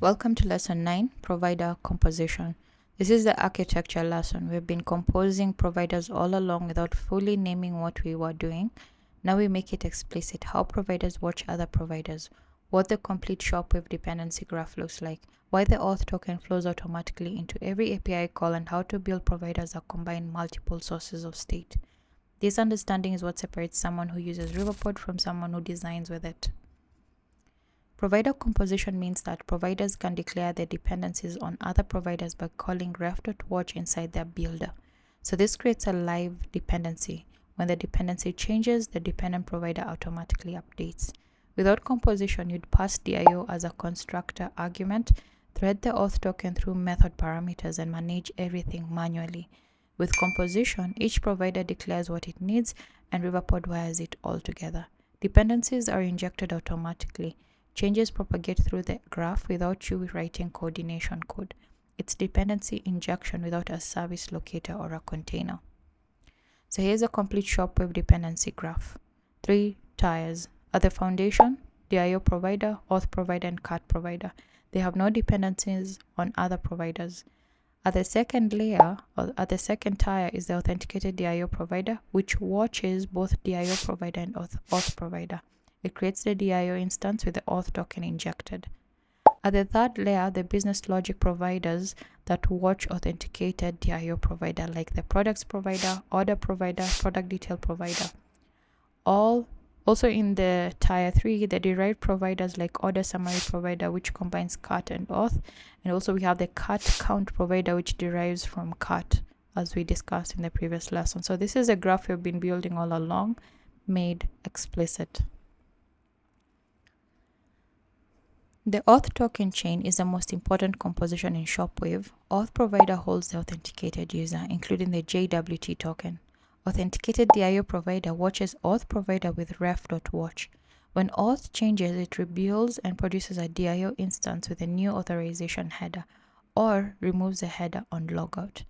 Welcome to Lesson 9, Provider Composition. This is the architecture lesson. We've been composing providers all along without fully naming what we were doing. Now we make it explicit how providers watch other providers, what the complete ShopWave dependency graph looks like, why the auth token flows automatically into every API call, and how to build providers that combine multiple sources of state. This understanding is what separates someone who uses Riverpod from someone who designs with it. Provider composition means that providers can declare their dependencies on other providers by calling ref.watch inside their builder. So this creates a live dependency. When the dependency changes, the dependent provider automatically updates. Without composition, you'd pass DIO as a constructor argument, thread the auth token through method parameters, and manage everything manually. With composition, each provider declares what it needs, and Riverpod wires it all together. Dependencies are injected automatically. Changes propagate through the graph without you writing coordination code. It's dependency injection without a service locator or a container. So here's a complete ShopWave dependency graph. 3 tiers. At the foundation, DIO provider, auth provider, and cat provider. They have no dependencies on other providers. At the second layer, or at the second tier, is the authenticated DIO provider, which watches both DIO provider and auth provider. It creates the DIO instance with the auth token injected. At the third layer, the business logic providers that watch authenticated DIO provider, like the products provider, order provider, product detail provider. Also in the tier 3, the derived providers like order summary provider, which combines cat and auth. And also we have the cat count provider, which derives from cat, as we discussed in the previous lesson. So this is a graph we've been building all along, made explicit. The auth token chain is the most important composition in ShopWave. Auth provider holds the authenticated user, including the JWT token. Authenticated DIO provider watches auth provider with ref.watch. When auth changes, it rebuilds and produces a DIO instance with a new authorization header, or removes the header on logout.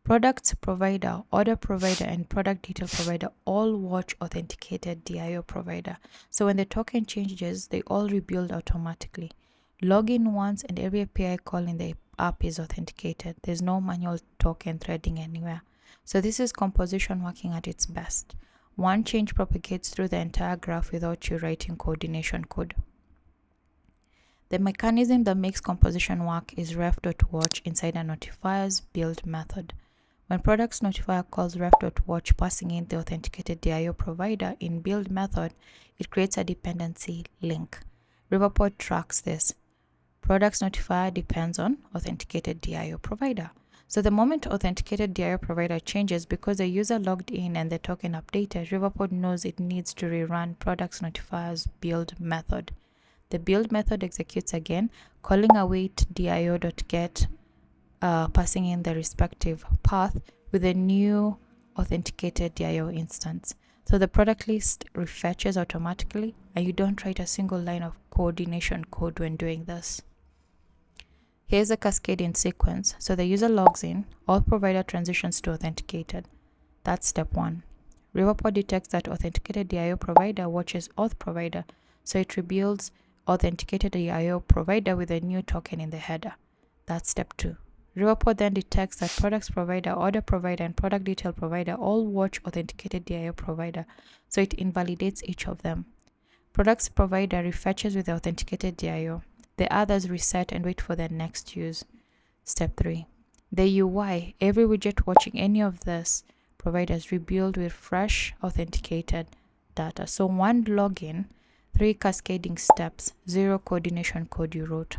Products provider, order provider, and product detail provider all watch authenticated DIO provider. So when the token changes, they all rebuild automatically. Log in once and every API call in the app is authenticated. There's no manual token threading anywhere. So this is composition working at its best. One change propagates through the entire graph without you writing coordination code. The mechanism that makes composition work is ref.watch inside a notifiers build method. When products notifier calls ref.watch passing in the authenticated DIO provider in build method, it creates a dependency link. Riverpod tracks this. Products notifier depends on authenticated DIO provider. So the moment authenticated DIO provider changes, because the user logged in and the token updated, Riverpod knows it needs to rerun products notifier's build method. The build method executes again, calling await dio.get, passing in the respective path with a new authenticated DIO instance. So the product list refetches automatically, and you don't write a single line of coordination code when doing this. Here's a cascade in sequence. So the user logs in, auth provider transitions to authenticated. That's step 1. Riverpod detects that authenticated DIO provider watches auth provider, so it rebuilds authenticated DIO provider with a new token in the header. That's step 2. Riverpod then detects that products provider, order provider, and product detail provider all watch authenticated DIO provider, so it invalidates each of them. Products provider refetches with the authenticated DIO. The others reset and wait for their next use. Step 3. The UI, every widget watching any of this providers rebuild with fresh authenticated data. So 1 login, 3 cascading steps, 0 coordination code you wrote.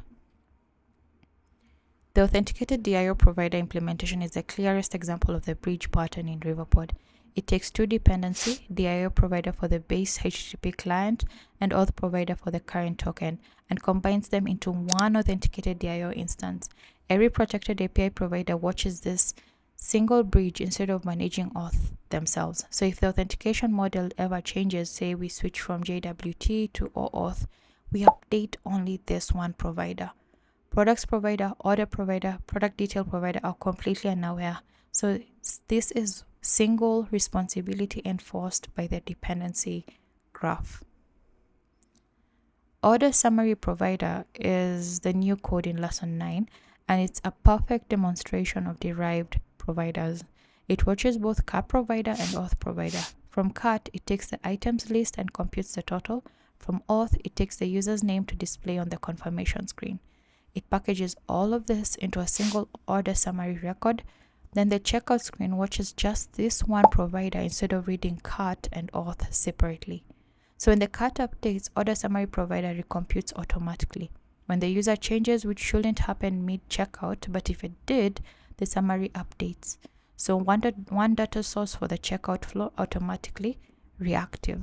The authenticated DIO provider implementation is the clearest example of the bridge pattern in Riverpod. It takes 2 dependency, DIO provider for the base HTTP client and auth provider for the current token, and combines them into 1 authenticated DIO instance. Every protected API provider watches this single bridge instead of managing auth themselves. So if the authentication model ever changes, say we switch from JWT to OAuth, we update only this one provider. Products provider, order provider, product detail provider are completely unaware. So this is single responsibility enforced by the dependency graph. Order summary provider is the new code in lesson 9, and it's a perfect demonstration of derived providers. It watches both cart provider and auth provider. From cart, it takes the items list and computes the total. From auth, it takes the user's name to display on the confirmation screen. It packages all of this into a single order summary record. Then the checkout screen watches just this one provider instead of reading cart and auth separately. So when the cart updates, order summary provider recomputes automatically. When the user changes, which shouldn't happen mid-checkout, but if it did, the summary updates. So one data source for the checkout flow, automatically reactive.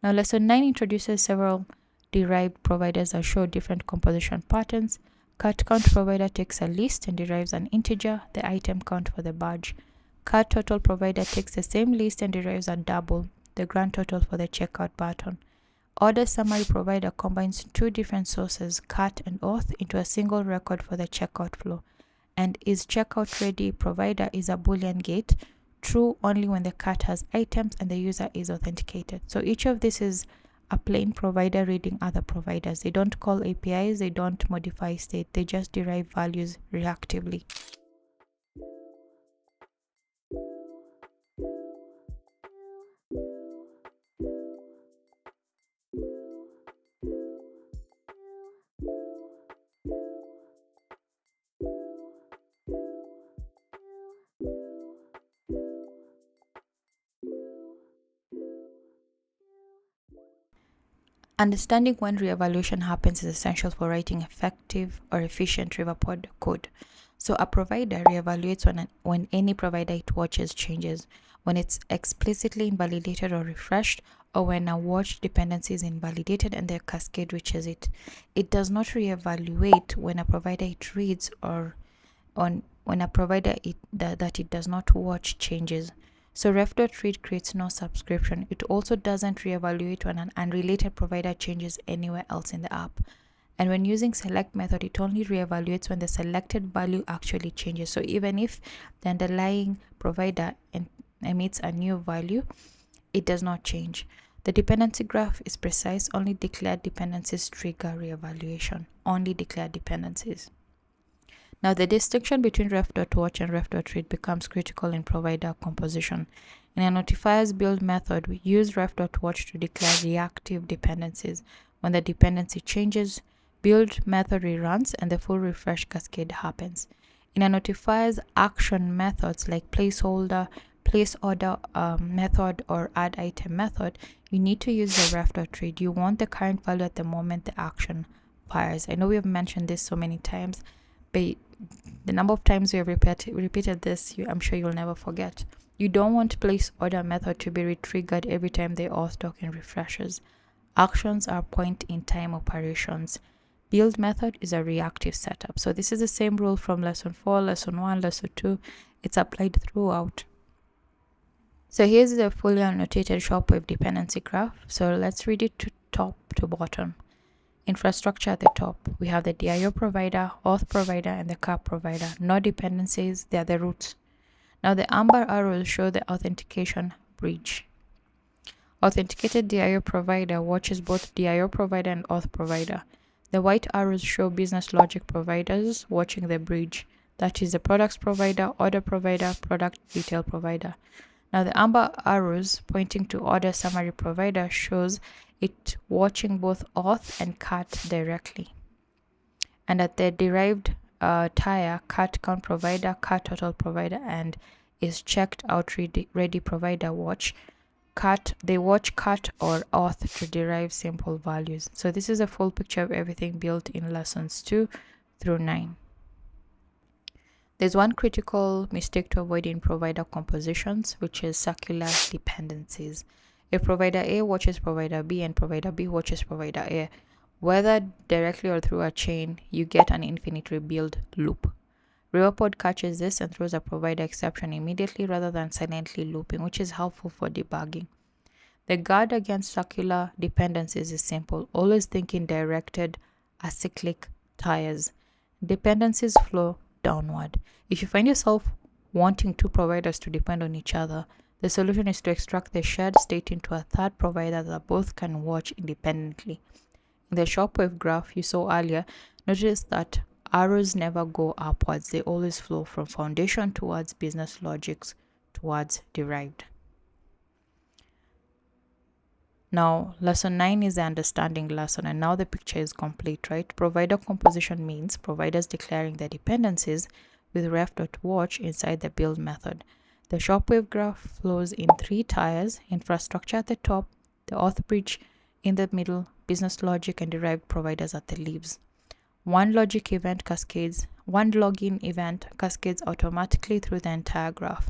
Now, lesson 9 introduces several derived providers that show different composition patterns. Cart count provider takes a list and derives an integer, the item count for the badge. Cart total provider takes the same list and derives a double, the grand total for the checkout button. Order summary provider combines two different sources, cart and auth, into a single record for the checkout flow. And is checkout ready provider is a Boolean gate, true only when the cart has items and the user is authenticated. So each of this is a plain provider reading other providers. They don't call APIs, they don't modify state, they just derive values reactively. Understanding when reevaluation happens is essential for writing effective or efficient Riverpod code. So a provider reevaluates when any provider it watches changes, when it's explicitly invalidated or refreshed, or when a watched dependency is invalidated and the cascade reaches it. It does not reevaluate when a provider it reads or when a provider that it does not watch changes. So ref.read creates no subscription. It also doesn't reevaluate when an unrelated provider changes anywhere else in the app. And when using select method, it only reevaluates when the selected value actually changes. So even if the underlying provider emits a new value, it does not change. The dependency graph is precise. Only declared dependencies trigger reevaluation. Only declared dependencies. Now, the distinction between ref.watch and ref.read becomes critical in provider composition. In a notifiers build method, we use ref.watch to declare reactive dependencies. When the dependency changes, build method reruns and the full refresh cascade happens. In a notifiers action methods like placeholder, place order method, or add item method, you need to use the ref.read. You want the current value at the moment the action fires. I know we have mentioned this so many times, but the number of times we have repeated this, I'm sure you'll never forget. You don't want place order method to be retriggered every time the auth token refreshes. Actions are point in time operations. Build method is a reactive setup. So this is the same rule from lesson 4, lesson 1, lesson 2. It's applied throughout. So here's the fully annotated ShopWave dependency graph. So let's read it to top to bottom. Infrastructure at the top, we have the DIO provider, auth provider, and the CAP provider. No dependencies, they are the roots. Now the amber arrows show the authentication bridge. Authenticated DIO provider watches both DIO provider and auth provider. The white arrows show business logic providers watching the bridge. That is the products provider, order provider, product detail provider. Now the amber arrows pointing to order summary provider shows it watching both auth and cat directly. And at the derived tier, cat count provider, cat total provider, and is checked out ready provider watch. They watch cat or auth to derive simple values. So this is a full picture of everything built in lessons 2 through 9. There's one critical mistake to avoid in provider compositions, which is circular dependencies. If provider A watches provider B and provider B watches provider A, whether directly or through a chain, you get an infinite rebuild loop. Riverpod catches this and throws a provider exception immediately rather than silently looping, which is helpful for debugging. The guard against circular dependencies is simple. Always think in directed acyclic tiers. Dependencies flow downward. If you find yourself wanting two providers to depend on each other, the solution is to extract the shared state into a third provider that both can watch independently. In the ShopWave graph you saw earlier, notice that arrows never go upwards. They always flow from foundation towards business logics towards derived. Now, lesson 9 is the understanding lesson, and now the picture is complete, right? Provider composition means providers declaring their dependencies with ref.watch inside the build method. The ShopWave graph flows in 3 tiers: infrastructure at the top, the auth bridge in the middle, business logic and derived providers at the leaves. One login event cascades automatically through the entire graph.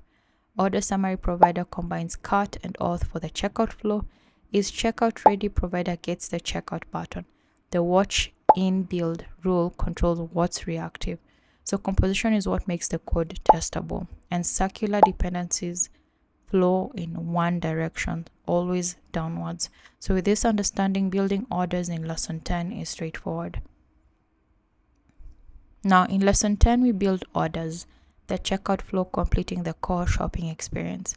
Order summary provider combines cart and auth for the checkout flow. Is checkout ready provider gets the checkout button. The watch in build rule controls what's reactive. So composition is what makes the code testable, and circular dependencies flow in one direction, always downwards. So with this understanding, building orders in lesson 10 is straightforward. Now in lesson 10 we build orders, the checkout flow completing the core shopping experience.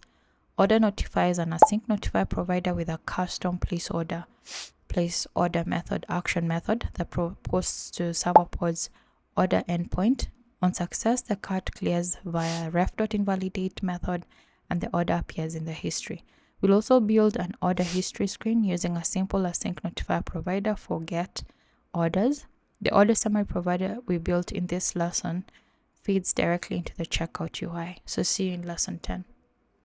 Order notifies an async notify provider with a custom place order method, action method that posts to Serverpod's order endpoint. On success, the cart clears via ref.invalidate method and the order appears in the history. We'll also build an order history screen using a simple async notify provider for get orders. The order summary provider we built in this lesson feeds directly into the checkout UI. So see you in lesson 10.